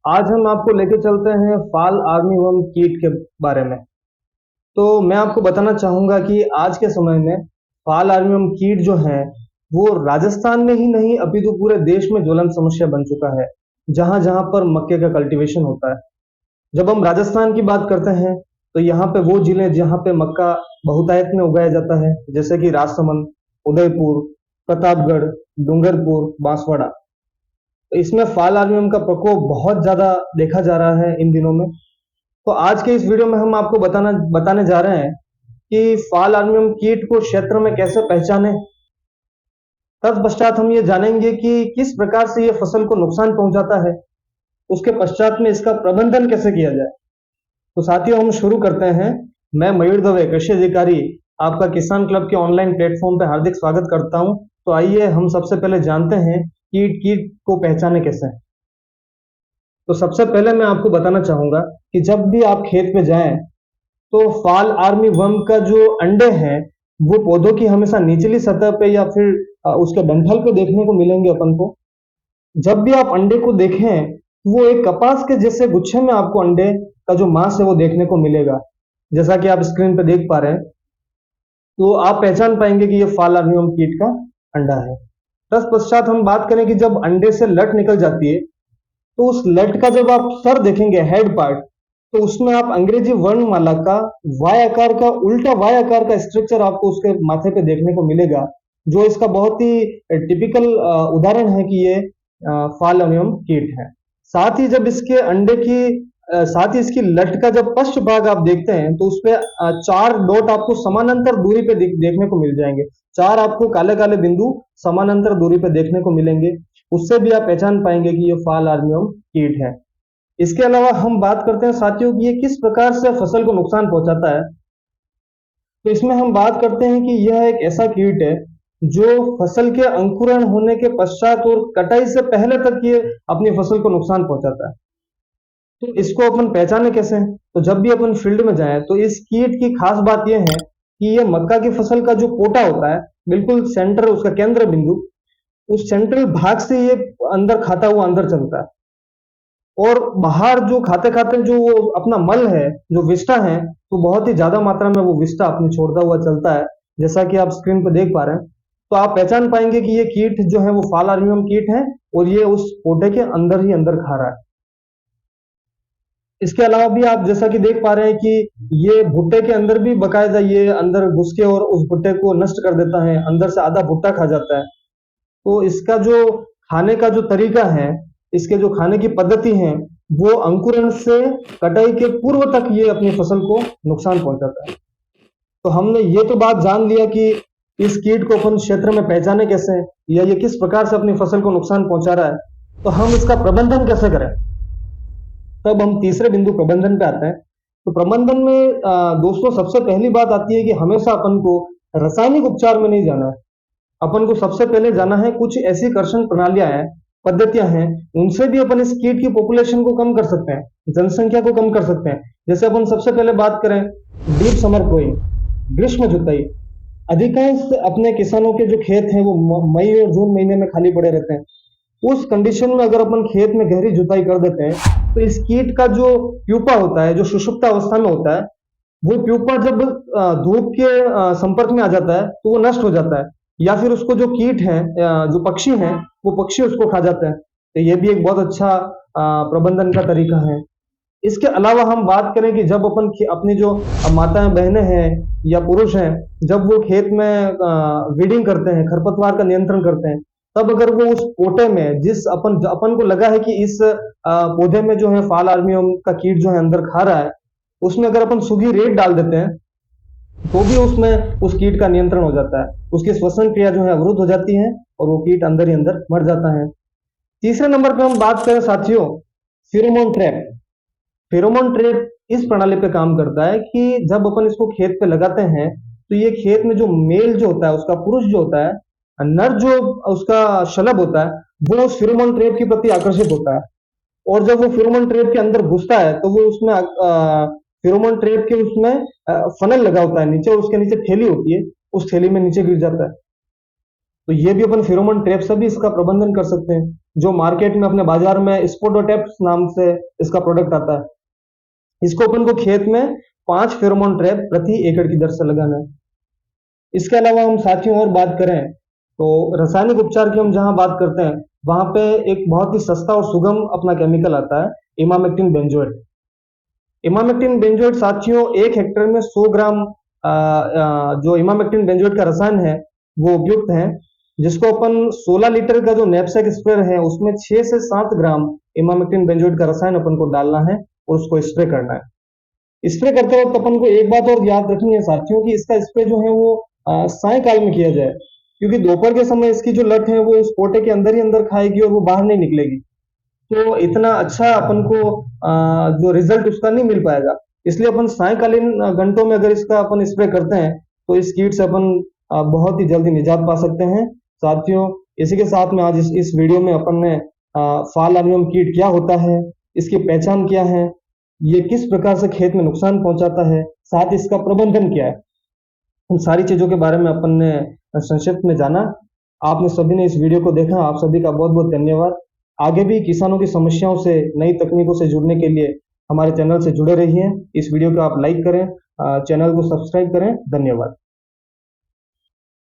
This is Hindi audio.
आज हम आपको लेके चलते हैं फाल आर्मीवर्म कीट के बारे में। तो मैं आपको बताना चाहूंगा कि आज के समय में फाल आर्मीवर्म कीट जो है वो राजस्थान में ही नहीं अपितु पूरे देश में ज्वलंत समस्या बन चुका है, जहां जहां पर मक्के का कल्टीवेशन होता है। जब हम राजस्थान की बात करते हैं तो यहाँ पे वो जिले जहाँ पे मक्का बहुतायत में उगाया जाता है, जैसे कि राजसमंद, उदयपुर, प्रतापगढ़, डूंगरपुर, बांसवाड़ा। तो इसमें फाल आर्मीवर्म का प्रकोप बहुत ज्यादा देखा जा रहा है इन दिनों में। तो आज के इस वीडियो में हम आपको बताने जा रहे हैं कि फाल आर्मीवर्म कीट को क्षेत्र में कैसे पहचाने। तत्पश्चात हम ये जानेंगे कि किस प्रकार से ये फसल को नुकसान पहुंचाता है। उसके पश्चात में इसका प्रबंधन कैसे किया जाए। तो साथियों, हम शुरू करते हैं। मैं मयूर दवे, कृषि अधिकारी, आपका किसान क्लब के ऑनलाइन प्लेटफॉर्म पर हार्दिक स्वागत करता हूं। तो आइए हम सबसे पहले जानते हैं कीट कीट को पहचाने कैसे। तो सबसे पहले मैं आपको बताना चाहूंगा कि जब भी आप खेत में जाएं तो फाल आर्मी वर्म का जो अंडे हैं वो पौधों की हमेशा निचली सतह पे या फिर उसके डंठल पे देखने को मिलेंगे अपन को। जब भी आप अंडे को देखें तो वो एक कपास के जैसे गुच्छे में आपको अंडे का जो मांस है वो देखने को मिलेगा, जैसा कि आप स्क्रीन पे देख पा रहे हैं। तो आप पहचान पाएंगे कि ये फाल आर्मीवर्म कीट का अंडा है। तत्पश्चात हम बात करें कि जब अंडे से लट निकल जाती है तो उस लट का जब आप सर देखेंगे, हेड पार्ट, तो उसमें आप अंग्रेजी वर्णमाला का वाय आकार का उल्टा वाय आकार का स्ट्रक्चर आपको उसके माथे पे देखने को मिलेगा, जो इसका बहुत ही टिपिकल उदाहरण है कि ये फाल आर्मीवर्म कीट है। साथ ही जब इसके अंडे की साथ ही इसकी लट का जब पश्च भाग आप देखते हैं तो उसपे चार डॉट आपको समानांतर दूरी पे देखने को मिल जाएंगे। चार आपको काले काले बिंदु समानांतर दूरी पे देखने को मिलेंगे। उससे भी आप पहचान पाएंगे कि ये फाल आर्मीवर्म कीट है। इसके अलावा हम बात करते हैं साथियों कि ये किस प्रकार से फसल को नुकसान पहुंचाता है। तो इसमें हम बात करते हैं कि यह एक ऐसा कीट है जो फसल के अंकुरण होने के पश्चात और कटाई से पहले तक ये अपनी फसल को नुकसान पहुंचाता है। तो इसको अपन पहचाने कैसे। तो जब भी अपन फील्ड में जाएं तो इस कीट की खास बात यह है कि ये मक्का की फसल का जो पोटा होता है, बिल्कुल सेंटर, उसका केंद्र बिंदु, उस सेंट्रल भाग से ये अंदर खाता हुआ अंदर चलता है। और बाहर जो खाते खाते जो वो अपना मल है, जो विष्ठा है, तो बहुत ही ज्यादा मात्रा में वो विष्ठा अपनी छोड़ता हुआ चलता है, जैसा कि आप स्क्रीन पर देख पा रहे हैं। तो आप पहचान पाएंगे कि ये कीट जो है वो फाल आर्मीवर्म कीट है और ये उस पोटे के अंदर ही अंदर खा रहा है। इसके अलावा भी आप जैसा कि देख पा रहे हैं कि ये भुट्टे के अंदर भी बकायदा ये अंदर घुस के और उस भुट्टे को नष्ट कर देता है, अंदर से आधा भुट्टा खा जाता है। तो इसका जो खाने का जो तरीका है, इसके जो खाने की पद्धति है, वो अंकुरण से कटाई के पूर्व तक ये अपनी फसल को नुकसान पहुंचाता है। तो हमने ये तो बात जान लिया कि इस कीट को अपन क्षेत्र में पहचाने कैसे, या ये किस प्रकार से अपनी फसल को नुकसान पहुंचा रहा है। तो हम इसका प्रबंधन कैसे करें। तब हम तीसरे बिंदु प्रबंधन पे आते हैं। तो प्रबंधन में दोस्तों सबसे पहली बात आती है कि हमेशा अपन को रासायनिक उपचार में नहीं जाना है। अपन को सबसे पहले जाना है कुछ ऐसी कर्षण प्रणालियां हैं, पद्धतियां हैं, उनसे भी अपन इस कीट की पॉपुलेशन को कम कर सकते हैं, जनसंख्या को कम कर सकते हैं। जैसे अपन सबसे पहले बात करें डीप समर ग्रोइंग, ग्रीष्म जुताई। अधिकांश अपने किसानों के जो खेत हैं वो मई और जून महीने में खाली पड़े रहते हैं। उस कंडीशन में अगर अपन खेत में गहरी जुताई कर देते हैं तो इस कीट का जो प्यूपा होता है, जो सुषुप्त अवस्था में होता है, वो प्यूपा जब धूप के संपर्क में आ जाता है तो वो नष्ट हो जाता है, या फिर उसको जो कीट है, जो पक्षी हैं, वो पक्षी उसको खा जाते हैं। तो ये भी एक बहुत अच्छा प्रबंधन का तरीका है। इसके अलावा हम बात करें कि जब अपन अपनी जो माताएं बहनें हैं या पुरुष हैं, जब वो खेत में वीडिंग करते हैं, खरपतवार का नियंत्रण करते हैं, तब अगर वो उस पोटे में जिस अपन को लगा है कि इस पौधे में जो है फाल आर्मीवर्म का कीट जो है अंदर खा रहा है, उसमें अगर अपन सूखी रेत डाल देते हैं तो भी उसमें उस कीट का नियंत्रण हो जाता है, उसकी श्वसन क्रिया जो है अवरुद्ध हो जाती है और वो कीट अंदर ही अंदर मर जाता है। तीसरे नंबर पे हम बात करें साथियों, फेरोमोन ट्रैप। फेरोमोन ट्रैप इस प्रणाली पे काम करता है कि जब अपन इसको खेत पे लगाते हैं तो ये खेत में जो मेल जो होता है, उसका पुरुष जो होता है, नर जो उसका शलभ होता है, वो उस फेरोमोन ट्रैप के प्रति आकर्षित होता है। और जब वो फेरोमोन ट्रैप के अंदर घुसता है तो वो उसमें फेरोमोन ट्रैप के उसमें फनल लगा होता है नीचे, और उसके नीचे थैली होती है, उस थैली में नीचे गिर जाता है। तो ये भी अपन फेरोमोन ट्रैप से भी इसका प्रबंधन कर सकते हैं, जो मार्केट में अपने बाजार में स्पोडोटैप नाम से इसका प्रोडक्ट आता है। इसको अपन को खेत में 5 फेरोमोन ट्रैप प्रति एकड़ की दर से लगाना है। इसके अलावा हम साथियों और बात करें तो रासायनिक उपचार की हम जहां बात करते हैं वहां पे एक बहुत ही सस्ता और सुगम अपना केमिकल आता है, इमामेक्टिन बेंजोएट। इमामेक्टिन बेंजोएट साथियों 1 हेक्टेयर में 100 ग्राम जो इमामेक्टिन बेंजोएट का रसायन है वो उपयुक्त है, जिसको अपन 16 लीटर का जो नैपसेक स्प्रे है उसमें 6 से 7 ग्राम इमामेक्टिन बेंजोएट का रसायन अपन को डालना है और उसको स्प्रे करना है। स्प्रे करते वक्त अपन को एक बात और याद रखनी है साथियों कि इसका स्प्रे जो है वो सायकाल में किया जाए, क्योंकि दोपहर के समय इसकी जो लट है वो उस पोटे के अंदर ही अंदर खाएगी और वो बाहर नहीं निकलेगी, तो इतना अच्छा अपन को जो रिजल्ट उसका नहीं मिल पाएगा। इसलिए अपन सायकालीन घंटों में अगर इसका अपन स्प्रे करते हैं तो इस कीट से अपन बहुत ही जल्दी निजात पा सकते हैं। साथियों, इसी के साथ में आज इस वीडियो में अपन ने फाल आर्मीवर्म कीट क्या होता है, इसकी पहचान क्या है, ये किस प्रकार से खेत में नुकसान पहुंचाता है, साथ ही इसका प्रबंधन क्या है, उन सारी चीजों के बारे में अपन ने संक्षिप्त में जाना। आपने सभी ने इस वीडियो को देखा, आप सभी का बहुत बहुत धन्यवाद। आगे भी किसानों की समस्याओं से, नई तकनीकों से जुड़ने के लिए हमारे चैनल से जुड़े रहिए। इस वीडियो को आप लाइक करें, चैनल को सब्सक्राइब करें। धन्यवाद।